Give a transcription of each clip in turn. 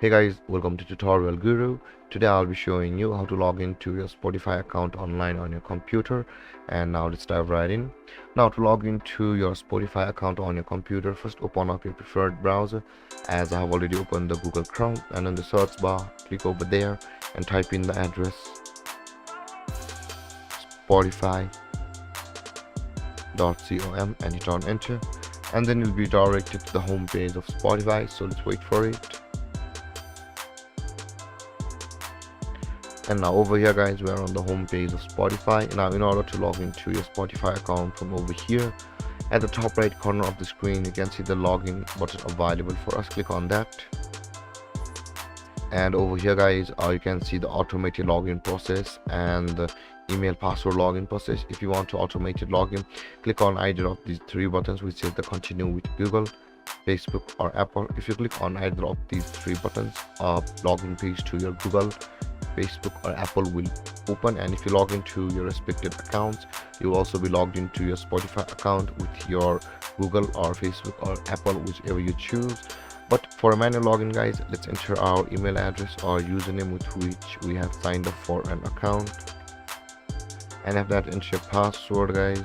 Hey guys, welcome to Tutorial Guru. Today I'll be showing you how to log into your Spotify account online on your computer. And now let's dive right in. Now to log into your Spotify account on your computer, first open up your preferred browser. As I have already opened the Google Chrome, and in the search bar click over there and type in the address spotify.com and hit on enter, and then you'll be directed to the home page of Spotify. So let's wait for it. And now over here guys, we are on the home page of Spotify. Now in order to log into your Spotify account from over here, at the top right corner of the screen you can see the login button available for us. Click on that, and over here guys you can see the automated login process and the email password login process. If you want to automated login, click on either of these three buttons, which is the continue with Google, Facebook or Apple. If you click on either of these three buttons, login page to your Google, Facebook or Apple will open, and if you log into your respective accounts, you will also be logged into your Spotify account with your Google or Facebook or Apple, whichever you choose. But for a manual login guys, let's enter our email address or username with which we have signed up for an account, and after that enter your password guys.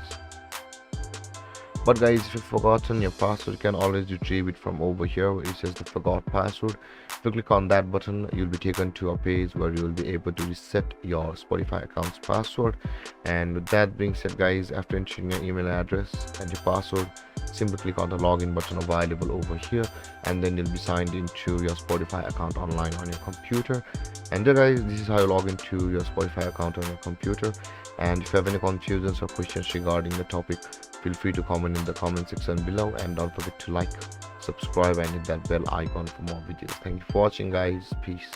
But guys, if you've forgotten your password, you can always retrieve it from over here where it says the forgot password. If you click on that button, you'll be taken to a page where you will be able to reset your Spotify account's password. And with that being said guys, after entering your email address and your password, simply click on the login button available over here, and then you'll be signed into your Spotify account online on your computer. And there guys, this is how you log into your Spotify account on your computer. And if you have any confusions or questions regarding the topic, feel free to comment in the comment section below, and don't forget to like, subscribe and hit that bell icon for more videos. Thank you for watching guys. Peace.